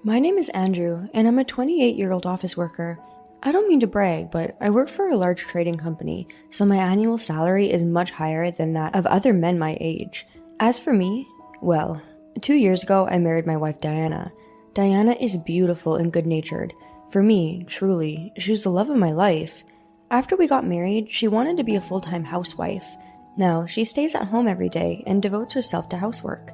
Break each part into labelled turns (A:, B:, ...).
A: My name is Andrew, and I'm a 28-year-old office worker. I don't mean to brag, but I work for a large trading company, so my annual salary is much higher than that of other men my age. As for me, well, 2 years ago I married my wife Diana. Diana is beautiful and good-natured. For me, truly, she's the love of my life. After we got married, she wanted to be a full-time housewife. Now, she stays at home every day and devotes herself to housework.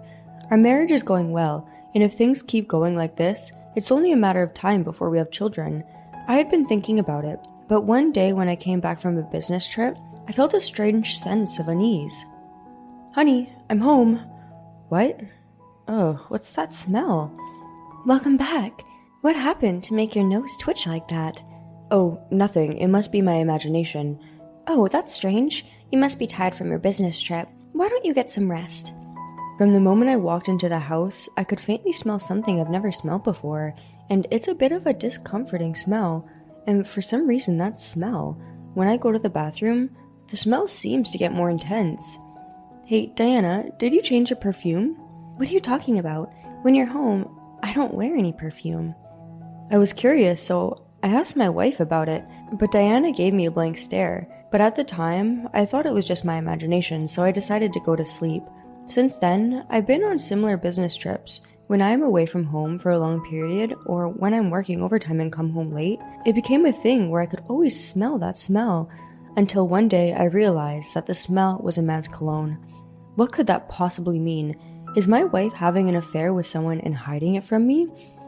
A: Our marriage is going well, and if things keep going like this, it's only a matter of time before we have children. I had been thinking about it, but one day when I came back from a business trip, I felt a strange sense of unease. "Honey, I'm home." "What? Oh, what's that smell?"
B: Welcome back. What happened to make your nose twitch like that?
A: "Oh, nothing. It must be my imagination."
B: Oh, that's strange. You must be tired from your business trip. Why don't you get some rest?
A: From the moment I walked into the house, I could faintly smell something I've never smelled before, and it's a bit of a discomforting smell. And for some reason, that smell, when I go to the bathroom, the smell seems to get more intense. "Hey, Diana, did you change your perfume?"
B: What are you talking about? When you're home, I don't wear any perfume.
A: I was curious, so I asked my wife about it, but Diana gave me a blank stare. But at the time, I thought it was just my imagination, so I decided to go to sleep. Since then, I've been on similar business trips. When I am away from home for a long period, or when I'm working overtime and come home late, it became a thing where I could always smell that smell, until one day I realized that the smell was a man's cologne. What could that possibly mean? Is my wife having an affair with someone and hiding it from me?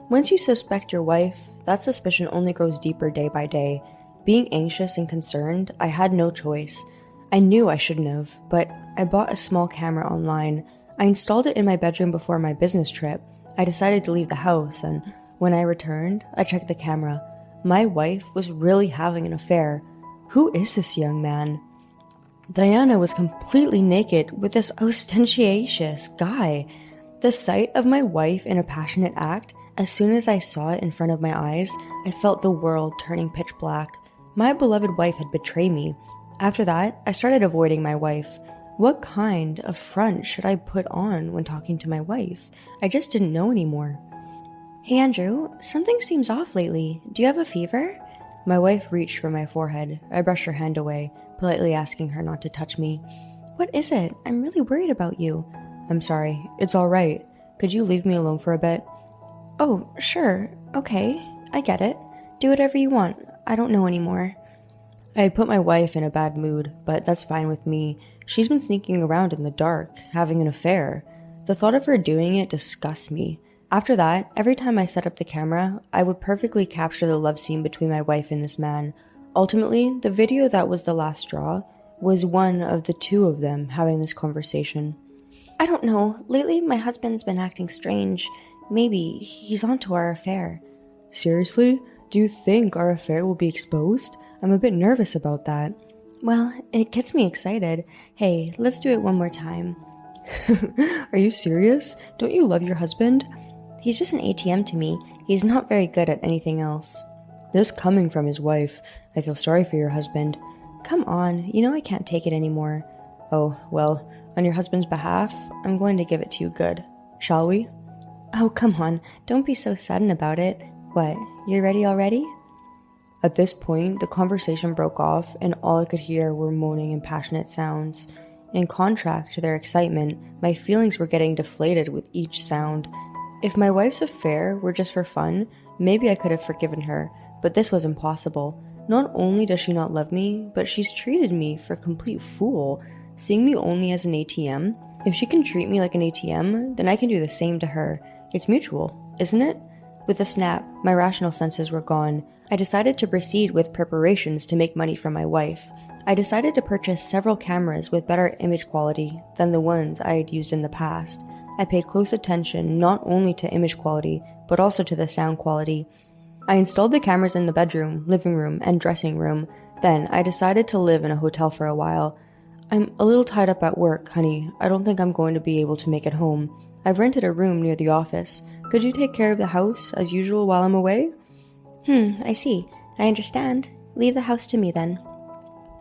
A: Once you suspect your wife, that suspicion only grows deeper day by day. Being anxious and concerned, I had no choice. I knew I shouldn't have, but I bought a small camera online. I installed it in my bedroom before my business trip. I decided to leave the house, and when I returned, I checked the camera. My wife was really having an affair. Who is this young man? Diana was completely naked with this ostentatious guy. The sight of my wife in a passionate act, as soon as I saw it in front of my eyes, I felt the world turning pitch black. My beloved wife had betrayed me. After that, I started avoiding my wife. What kind of front should I put on when talking to my wife? I just didn't know anymore.
B: Hey Andrew, something seems off lately. Do you have a fever?
A: My wife reached for my forehead. I brushed her hand away, politely asking her not to touch me.
B: What is it? I'm really worried about you.
A: "I'm sorry. It's all right. Could you leave me alone for a bit?"
B: Oh, sure. Okay, I get it. Do whatever you want. I don't know anymore.
A: I had put my wife in a bad mood, but that's fine with me. She's been sneaking around in the dark, having an affair. The thought of her doing it disgusts me. After that, every time I set up the camera, I would perfectly capture the love scene between my wife and this man. Ultimately, the video that was the last straw was one of the two of them having this conversation.
B: I don't know. Lately, my husband's been acting strange. Maybe he's onto our affair.
A: Seriously? Do you think our affair will be exposed? I'm a bit nervous about that.
B: Well, it gets me excited. Hey, let's do it one more time.
A: Are you serious? Don't you love your husband?
B: He's just an ATM to me. He's not very good at anything else.
A: This coming from his wife. I feel sorry for your husband.
B: Come on, you know I can't take it anymore.
A: Oh, well, on your husband's behalf, I'm going to give it to you good. Shall we?
B: Oh, come on. Don't be so sudden about it. What, you're ready already?
A: At this point, the conversation broke off, and all I could hear were moaning and passionate sounds. In contrast to their excitement, my feelings were getting deflated with each sound. If my wife's affair were just for fun, maybe I could have forgiven her, but this was impossible. Not only does she not love me, but she's treated me for a complete fool, seeing me only as an ATM. If she can treat me like an ATM, then I can do the same to her. It's mutual, isn't it? With a snap, my rational senses were gone. I decided to proceed with preparations to make money from my wife. I decided to purchase several cameras with better image quality than the ones I had used in the past. I paid close attention not only to image quality, but also to the sound quality. I installed the cameras in the bedroom, living room, and dressing room. Then I decided to live in a hotel for a while. "I'm a little tied up at work, honey. I don't think I'm going to be able to make it home. I've rented a room near the office. Could you take care of the house as usual while I'm away?"
B: I see. I understand. Leave the house to me then.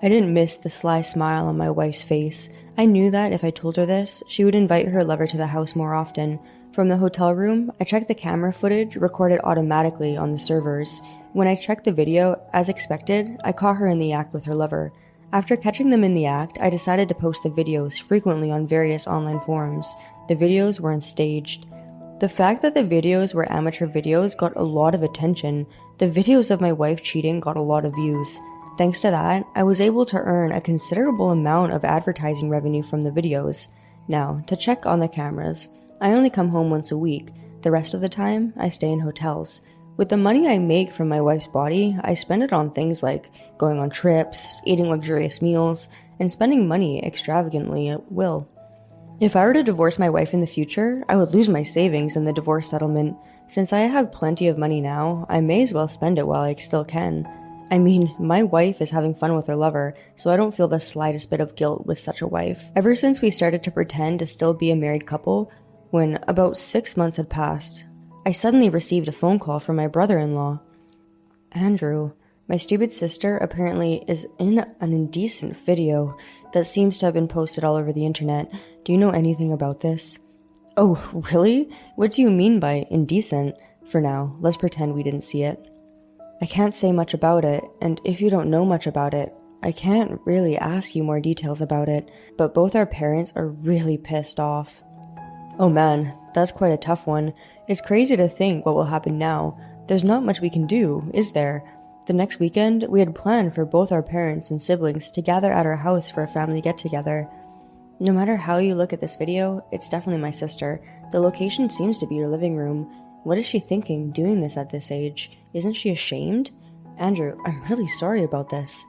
A: I didn't miss the sly smile on my wife's face. I knew that if I told her this, she would invite her lover to the house more often. From the hotel room, I checked the camera footage recorded automatically on the servers. When I checked the video, as expected, I caught her in the act with her lover. After catching them in the act, I decided to post the videos frequently on various online forums. The videos were unstaged. The fact that the videos were amateur videos got a lot of attention. The videos of my wife cheating got a lot of views. Thanks to that, I was able to earn a considerable amount of advertising revenue from the videos. Now, to check on the cameras, I only come home once a week. The rest of the time, I stay in hotels. With the money I make from my wife's body, I spend it on things like going on trips, eating luxurious meals, and spending money extravagantly at will. If I were to divorce my wife in the future, I would lose my savings in the divorce settlement. Since I have plenty of money now, I may as well spend it while I still can. I mean, my wife is having fun with her lover, so I don't feel the slightest bit of guilt with such a wife. Ever since we started to pretend to still be a married couple, when about 6 months had passed, I suddenly received a phone call from my brother-in-law. Andrew, my stupid sister apparently is in an indecent video that seems to have been posted all over the internet. Do you know anything about this? Oh, really? What do you mean by indecent? For now, let's pretend we didn't see it. I can't say much about it, and if you don't know much about it, I can't really ask you more details about it, but both our parents are really pissed off. Oh man, that's quite a tough one. It's crazy to think what will happen now. There's not much we can do, is there? The next weekend, we had planned for both our parents and siblings to gather at our house for a family get-together. No matter how you look at this video, it's definitely my sister. The location seems to be your living room. What is she thinking doing this at this age? Isn't she ashamed? Andrew, I'm really sorry about this.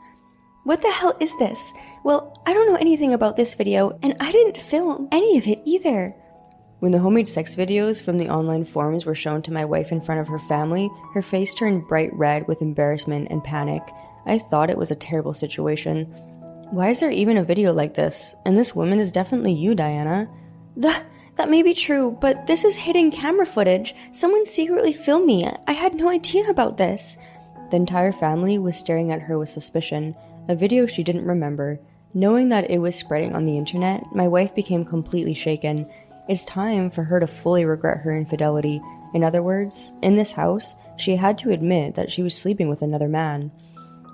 B: What the hell is this? Well, I don't know anything about this video, and I didn't film any of it either.
A: When the homemade sex videos from the online forums were shown to my wife in front of her family, her face turned bright red with embarrassment and panic. I thought it was a terrible situation. Why is there even a video like this? And this woman is definitely you, Diana.
B: That may be true, but this is hidden camera footage. Someone secretly filmed me. I had no idea about this.
A: The entire family was staring at her with suspicion, a video she didn't remember. Knowing that it was spreading on the internet, my wife became completely shaken. It's time for her to fully regret her infidelity. In other words, in this house, she had to admit that she was sleeping with another man.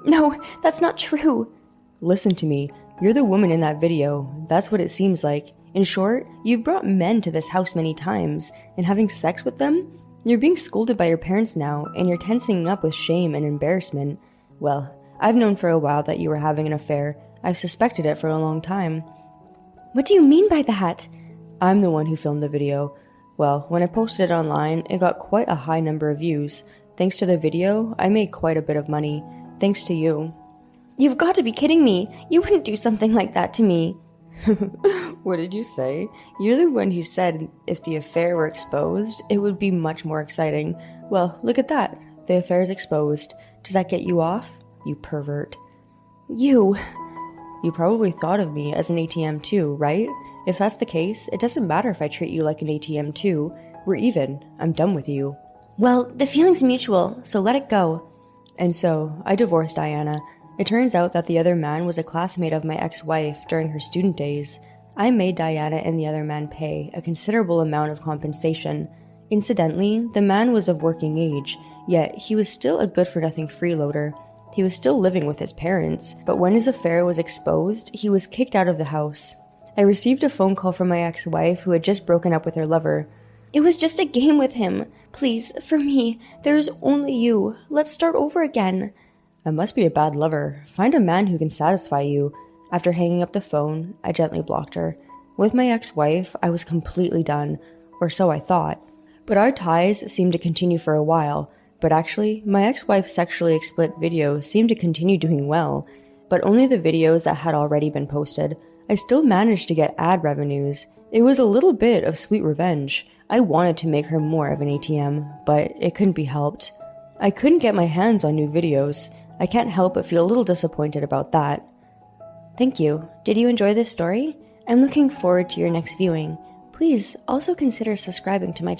B: No, that's not true.
A: Listen to me. You're the woman in that video. That's what it seems like. In short, you've brought men to this house many times, and having sex with them? You're being scolded by your parents now, and you're tensing up with shame and embarrassment. Well, I've known for a while that you were having an affair. I've suspected it for a long time.
B: What do you mean by that?
A: I'm the one who filmed the video. Well, when I posted it online, it got quite a high number of views. Thanks to the video, I made quite a bit of money. Thanks to you.
B: You've got to be kidding me. You wouldn't do something like that to me.
A: What did you say? You're the one who said if the affair were exposed, it would be much more exciting. Well, look at that. The affair is exposed. Does that get you off? You pervert.
B: You
A: probably thought of me as an ATM too, right? If that's the case, it doesn't matter if I treat you like an ATM too. We're even. I'm done with you.
B: Well, the feeling's mutual, so let it go.
A: And so, I divorced Diana. It turns out that the other man was a classmate of my ex-wife during her student days. I made Diana and the other man pay a considerable amount of compensation. Incidentally, the man was of working age, yet he was still a good-for-nothing freeloader. He was still living with his parents, but when his affair was exposed, he was kicked out of the house. I received a phone call from my ex-wife who had just broken up with her lover.
B: It was just a game with him. Please, for me, there is only you. Let's start over again.
A: I must be a bad lover. Find a man who can satisfy you. After hanging up the phone, I gently blocked her. With my ex-wife, I was completely done, or so I thought. But our ties seemed to continue for a while. But actually, my ex-wife's sexually explicit videos seemed to continue doing well, but only the videos that had already been posted. I still managed to get ad revenues. It was a little bit of sweet revenge. I wanted to make her more of an ATM, but it couldn't be helped. I couldn't get my hands on new videos. I can't help but feel a little disappointed about that.
B: Thank you. Did you enjoy this story? I'm looking forward to your next viewing. Please also consider subscribing to my channel.